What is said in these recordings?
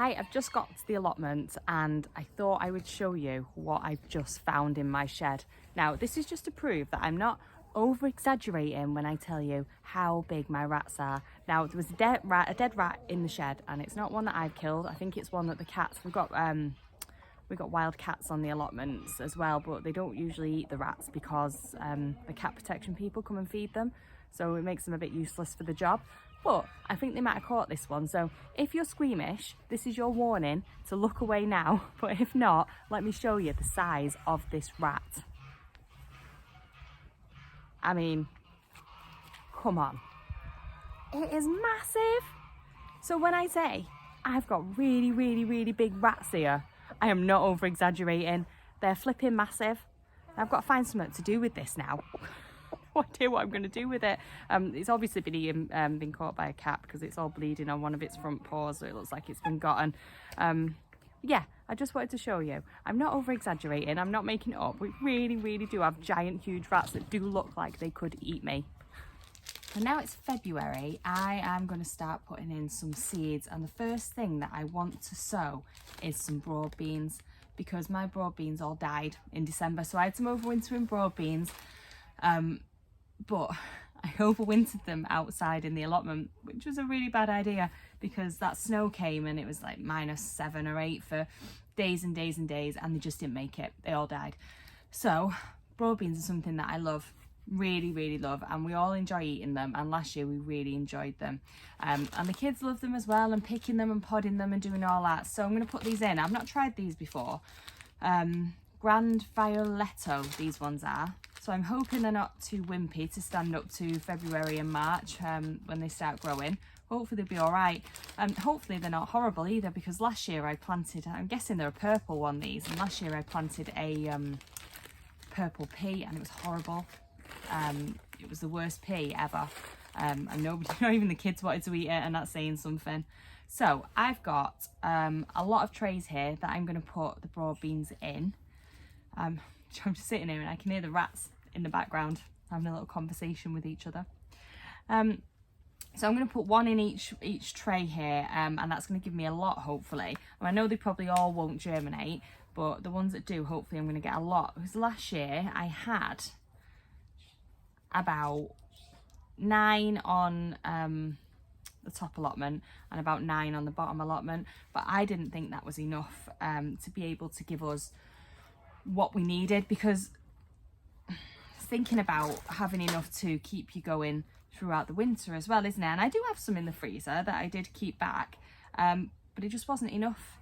I have just got to the allotment and I thought I would show you what I've just found in my shed. Now, this is just to prove that I'm not over exaggerating when I tell you how big my rats are. Now, there was a dead rat in the shed, and it's not one that I've killed. I think it's one that the cats, we've got wild cats on the allotments as well, but they don't usually eat the rats because the cat protection people come and feed them, so it makes them a bit useless for the job. But I think they might have caught this one, so if you're squeamish, this is your warning to look away now. But if not, let me show you the size of this rat. I mean, come on, it is massive. So when I say I've got really big rats here, I am not over exaggerating. They're flipping massive. I've got to find something to do with this now. No idea what I'm going to do with it. It's obviously been caught by a cat because it's all bleeding on one of its front paws, so it looks like it's been gotten. Yeah, I just wanted to show you. I'm not over exaggerating. I'm not making it up. We really do have giant, huge rats that do look like they could eat me. And now it's February, I am going to start putting in some seeds, and the first thing that I want to sow is some broad beans, because my broad beans all died in December. So I had some overwintering broad beans, but I overwintered them outside in the allotment, which was a really bad idea because that snow came and it was like -7 or 8 for days and days and days, and they just didn't make it. They all died. So broad beans are something that I love, really love, and we all enjoy eating them, and last year we really enjoyed them, and the kids love them as well, and picking them and podding them and doing all that. So I'm going to put these in. I've not tried these before. Grand Violetto, these ones are. So I'm hoping they're not too wimpy to stand up to February and March when they start growing. Hopefully they'll be all right. Hopefully they're not horrible either, because last year I planted, I'm guessing they're a purple one, these, and last year I planted a purple pea and it was horrible. It was the worst pea ever, and nobody, not even the kids, wanted to eat it, and that's saying something. So I've got a lot of trays here that I'm going to put the broad beans in. I'm just sitting here and I can hear the rats in the background having a little conversation with each other. So I'm going to put one in each tray here, and that's going to give me a lot, hopefully. And I know they probably all won't germinate, but the ones that do, hopefully I'm going to get a lot, because last year I had about 9 on the top allotment and about 9 on the bottom allotment, but I didn't think that was enough to be able to give us what we needed, because thinking about having enough to keep you going throughout the winter as well, isn't it? And I do have some in the freezer that I did keep back, but it just wasn't enough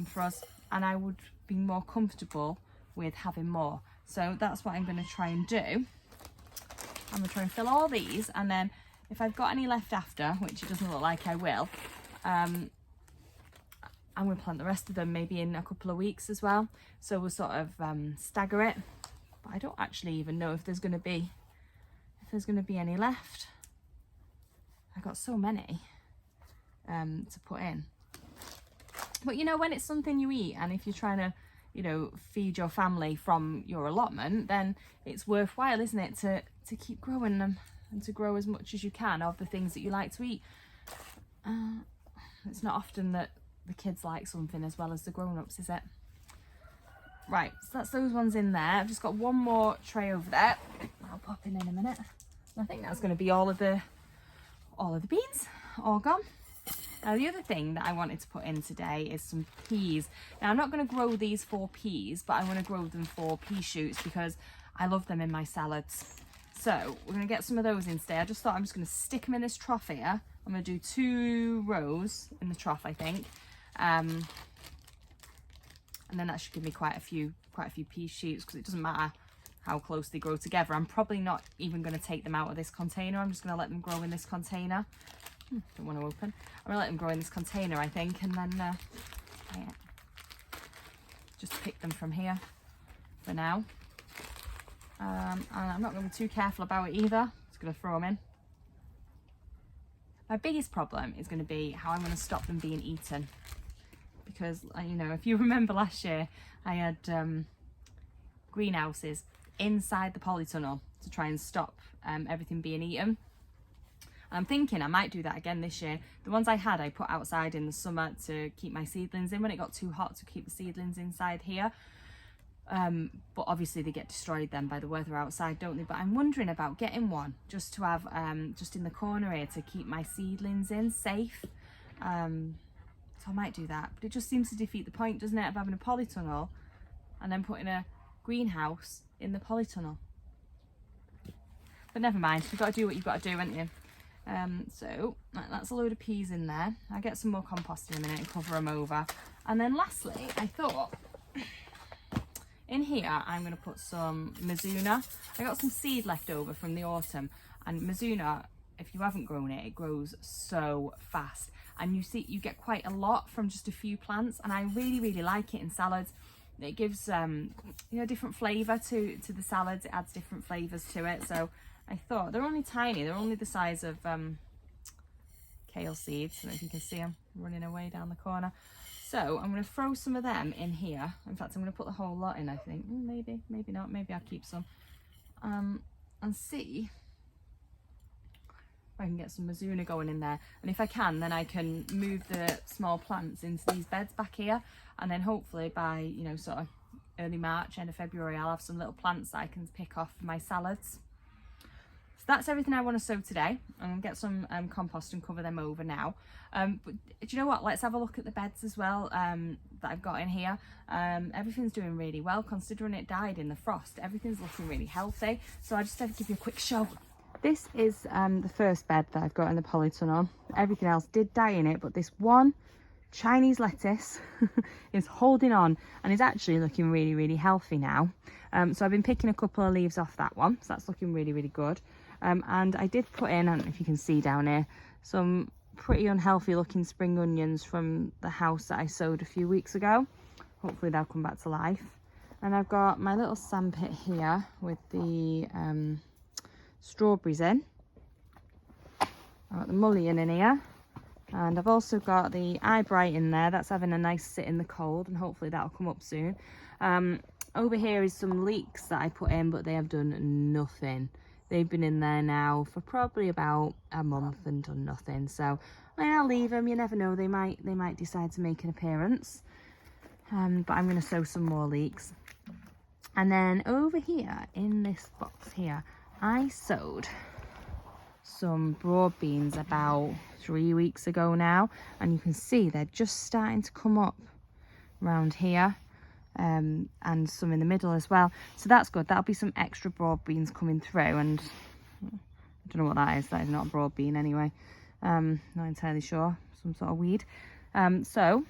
for us, and I would be more comfortable with having more. So that's what I'm going to try and do. I'm going to try and fill all these, and then if I've got any left after, which it doesn't look like I will, I'm going to plant the rest of them maybe in a couple of weeks as well. So we'll sort of stagger it. But I don't actually even know if there's going to be any left. I've got so many to put in. But you know, when it's something you eat, and if you're trying to, you know, feed your family from your allotment, then it's worthwhile, isn't it, to keep growing them and to grow as much as you can of the things that you like to eat. It's not often that the kids like something as well as the grown-ups, is it? Right, so that's those ones in there. I've just got one more tray over there. I'll pop in a minute. I think that's going to be all of the beans, all gone. Now the other thing that I wanted to put in today is some peas. Now I'm not going to grow these for peas, but I want to grow them for pea shoots because I love them in my salads. So we're going to get some of those in today. I just thought I'm just going to stick them in this trough here. I'm going to do 2 rows in the trough, I think. And then that should give me quite a few pea shoots, because it doesn't matter how close they grow together. I'm probably not even going to take them out of this container. I'm just going to let them grow in this container. Don't want to open. I'm going to let them grow in this container, I think, and then yeah, just pick them from here for now. And I'm not going to be too careful about it either. Just going to throw them in. My biggest problem is going to be how I'm going to stop them being eaten, because, you know, if you remember last year, I had greenhouses inside the polytunnel to try and stop everything being eaten. I'm thinking I might do that again this year. The ones I had, I put outside in the summer to keep my seedlings in when it got too hot, to keep the seedlings inside here. But obviously they get destroyed then by the weather outside, don't they? But I'm wondering about getting one just to have just in the corner here to keep my seedlings in safe. So I might do that, but it just seems to defeat the point, doesn't it, of having a polytunnel and then putting a greenhouse in the polytunnel. But never mind, you've got to do what you've got to do, haven't you? So that's a load of peas in there. I'll get some more compost in a minute and cover them over. And then lastly, I thought in here I'm going to put some Mizuna. I got some seed left over from the autumn, and Mizuna, if you haven't grown it, it grows so fast, and you get quite a lot from just a few plants, and I really like it in salads. It gives you know, different flavour to the salads. It adds different flavours to it. So I thought, they're only tiny, they're only the size of kale seeds. I don't know if you can see them running away down the corner. So I'm going to throw some of them in here. In fact, I'm going to put the whole lot in, I think. Maybe not, maybe I'll keep some. And see if I can get some Mizuna going in there. And if I can, then I can move the small plants into these beds back here, and then hopefully by, you know, sort of early March, end of February, I'll have some little plants that I can pick off for my salads. So that's everything I want to sow today. I'm going to get some compost and cover them over now. But do you know what? Let's have a look at the beds as well that I've got in here. Everything's doing really well considering it died in the frost. Everything's looking really healthy. So I just have to give you a quick show. This is the first bed that I've got in the polytunnel. Everything else did die in it, but this one Chinese lettuce is holding on and is actually looking really healthy now. So I've been picking a couple of leaves off that one, so that's looking really good. And I did put in, I don't know if you can see down here, some pretty unhealthy looking spring onions from the house that I sowed a few weeks ago. Hopefully they'll come back to life. And I've got my little sandpit here with the strawberries in. I've got the mullein in here, and I've also got the eyebright in there. That's having a nice sit in the cold, and hopefully that'll come up soon. Over here is some leeks that I put in, but they have done nothing. They've been in there now for probably about a month and done nothing. So I'll leave them. You never know, they might decide to make an appearance. But I'm going to sow some more leeks. And then over here in this box here, I sowed some broad beans about 3 weeks ago now, and you can see they're just starting to come up around here, and some in the middle as well, so that's good. That'll be some extra broad beans coming through, and I don't know what that is. That is not a broad bean anyway. Not entirely sure, some sort of weed. So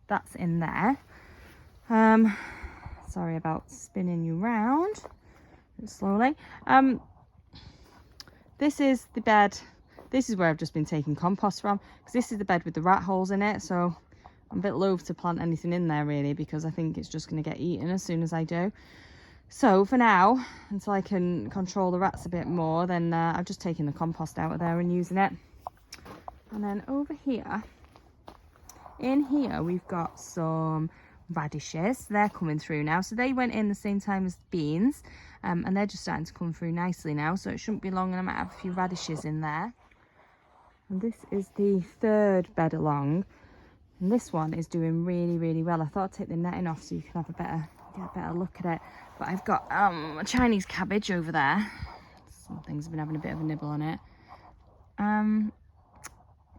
that's in there. Sorry about spinning you round slowly. This is the bed. This is where I've just been taking compost from, because this is the bed with the rat holes in it. So I'm a bit loath to plant anything in there really, because I think it's just going to get eaten as soon as I do. So for now, until I can control the rats a bit more, then I've just taken the compost out of there and using it. And then over here, in here, we've got some radishes. They're coming through now, so they went in the same time as the beans, and they're just starting to come through nicely now, so it shouldn't be long and I might have a few radishes in there. And this is the third bed along, and this one is doing really well. I thought I'd take the netting off so you can have get a better look at it. But I've got a Chinese cabbage over there. Some things have been having a bit of a nibble on it. I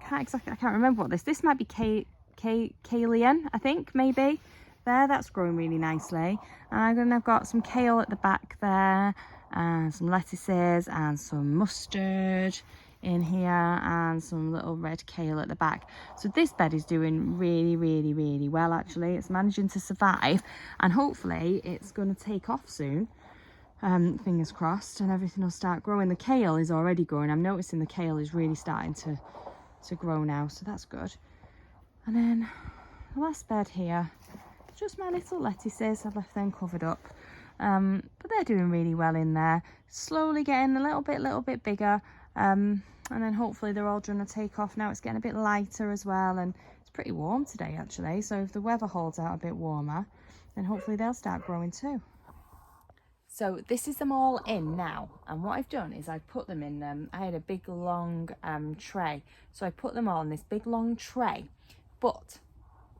can't remember what this might be. Kalean, I think, maybe. There, that's growing really nicely. And then I've got some kale at the back there, and some lettuces and some mustard in here, and some little red kale at the back. So this bed is doing really well, actually. It's managing to survive, and hopefully it's going to take off soon. Fingers crossed, and everything will start growing. The kale is already growing. I'm noticing the kale is really starting to grow now, so that's good. And then the last bed here, just my little lettuces. I've left them covered up, but they're doing really well in there, slowly getting a little bit bigger, and then hopefully they're all going to take off now. It's getting a bit lighter as well, and it's pretty warm today actually, so if the weather holds out a bit warmer, then hopefully they'll start growing too. So this is them all in now, and what I've done is I've put them in, I had a big long tray, so I put them all in this big long tray, but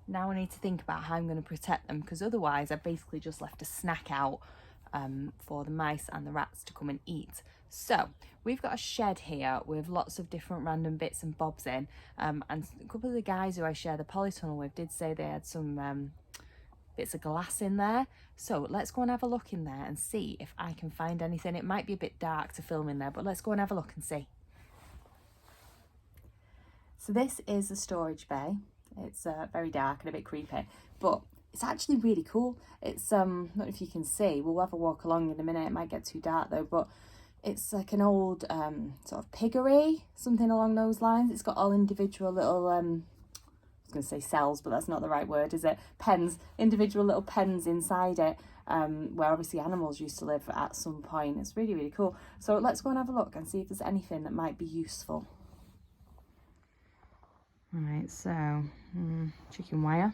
now I need to think about how I'm going to protect them, because otherwise I've basically just left a snack out for the mice and the rats to come and eat. So we've got a shed here with lots of different random bits and bobs in, and a couple of the guys who I share the polytunnel with did say they had some bits of glass in there. So let's go and have a look in there and see if I can find anything. It might be a bit dark to film in there, but let's go and have a look and see. So this is the storage bay. It's very dark and a bit creepy, but it's actually really cool. It's I don't know if you can see, we'll have a walk along in a minute, it might get too dark though, but it's like an old sort of piggery, something along those lines. It's got all individual little I was going to say cells, but that's not the right word, is it? Pens, individual little pens inside it, where obviously animals used to live at some point. It's really, really cool. So let's go and have a look and see if there's anything that might be useful. Right, so chicken wire,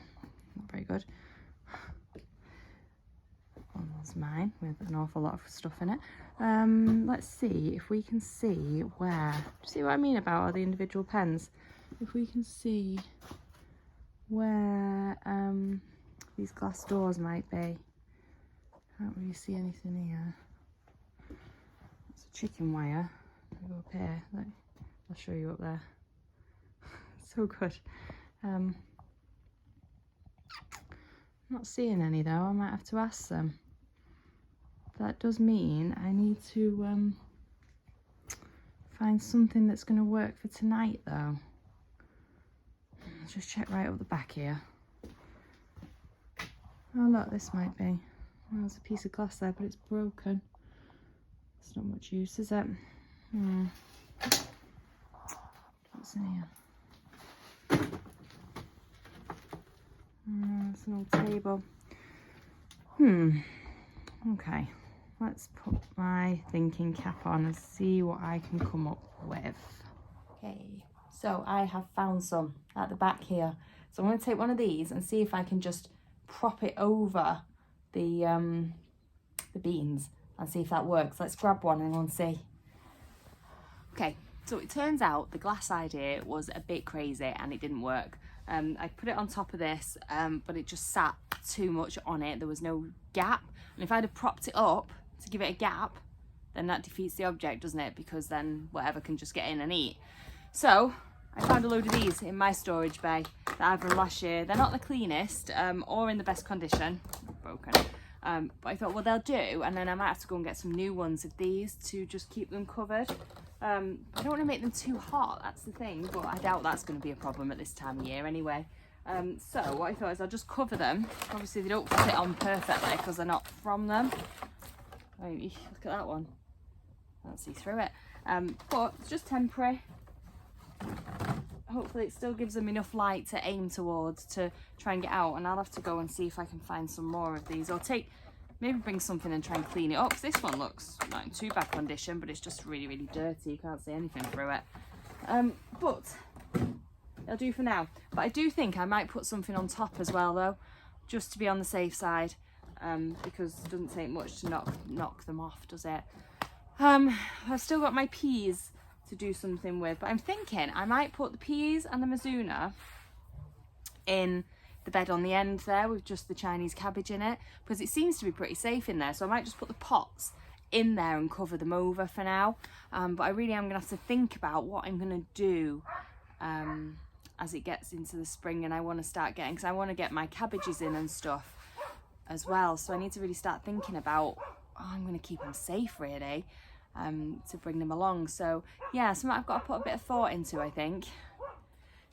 not very good. Well, that's mine with an awful lot of stuff in it. Let's see if we can see where, see what I mean about all the individual pens? If we can see where these glass doors might be. Can't really see anything here. That's a chicken wire. I'll go up here. Look, I'll show you up there. So good. Not seeing any though. I might have to ask them. That does mean I need to find something that's going to work for tonight though. Let's just check right up the back here. Oh look, this might be. Well, there's a piece of glass there, but it's broken. It's not much use, is it? What's in here? It's an old table. Okay, let's put my thinking cap on and see what I can come up with. Okay, so I have found some at the back here. So I'm going to take one of these and see if I can just prop it over the beans and see if that works. Let's grab one and we'll see. Okay, so it turns out the glass idea was a bit crazy and it didn't work. I put it on top of this, but it just sat too much on it. There was no gap. And if I'd have propped it up to give it a gap, then that defeats the object, doesn't it? Because then whatever can just get in and eat. So I found a load of these in my storage bay that I have from last year. They're not the cleanest or in the best condition. Broken. But I thought, well, they'll do. And then I might have to go and get some new ones of these to just keep them covered. I don't want to make them too hot, that's the thing, but I doubt that's going to be a problem at this time of year anyway. So what I thought is I'll just cover them. Obviously they don't fit on perfectly because they're not from them. Oh, look at that one. I can't see through it. But it's just temporary. Hopefully it still gives them enough light to aim towards to try and get out, and I'll have to go and see if I can find some more of these, or maybe bring something and try and clean it up. This one looks not in too bad condition, but it's just really, really dirty. You can't see anything through it. But it'll do for now. But I do think I might put something on top as well though, just to be on the safe side, because it doesn't take much to knock them off, does it? I've still got my peas to do something with, but I'm thinking I might put the peas and the Mizuna in the bed on the end there with just the Chinese cabbage in it, because it seems to be pretty safe in there. So I might just put the pots in there and cover them over for now. But I really am gonna have to think about what I'm gonna do as it gets into the spring, and I want to start getting, because I want to get my cabbages in and stuff as well. So I need to really start thinking about I'm going to keep them safe really, to bring them along. So yeah, something I've got to put a bit of thought into, I think.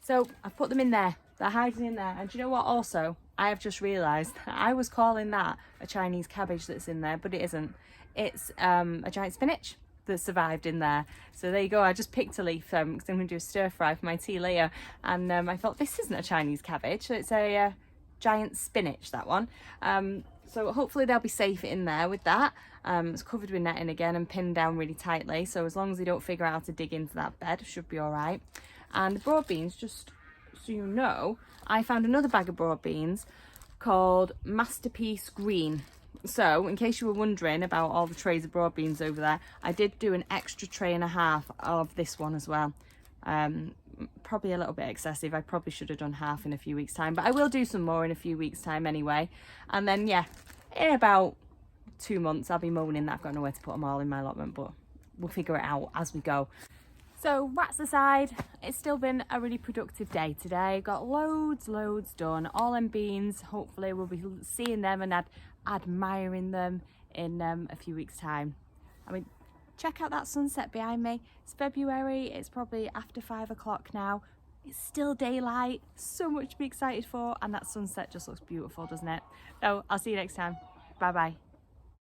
So I've put them in there. They're hiding in there. And do you know what also? I have just realised I was calling that a Chinese cabbage that's in there, but it isn't. It's a giant spinach that survived in there. So there you go. I just picked a leaf because I'm going to do a stir fry for my tea later. And I thought, this isn't a Chinese cabbage. So it's a giant spinach, that one. So hopefully they'll be safe in there with that. It's covered with netting again and pinned down really tightly. So as long as they don't figure out how to dig into that bed, it should be all right. And the broad beans, just so you know, I found another bag of broad beans called Masterpiece Green. So, in case you were wondering about all the trays of broad beans over there, I did do an extra tray and a half of this one as well. Probably a little bit excessive. I probably should have done half in a few weeks' time, but I will do some more in a few weeks' time anyway. And then, yeah, in about 2 months, I'll be moaning that I've got nowhere to put them all in my allotment, but we'll figure it out as we go. So rats aside, it's still been a really productive day today. Got loads done. All them beans, hopefully we'll be seeing them and admiring them in a few weeks' time. I mean, check out that sunset behind me. It's February, it's probably after 5 o'clock now. It's still daylight, so much to be excited for, and that sunset just looks beautiful, doesn't it? So I'll see you next time. Bye bye.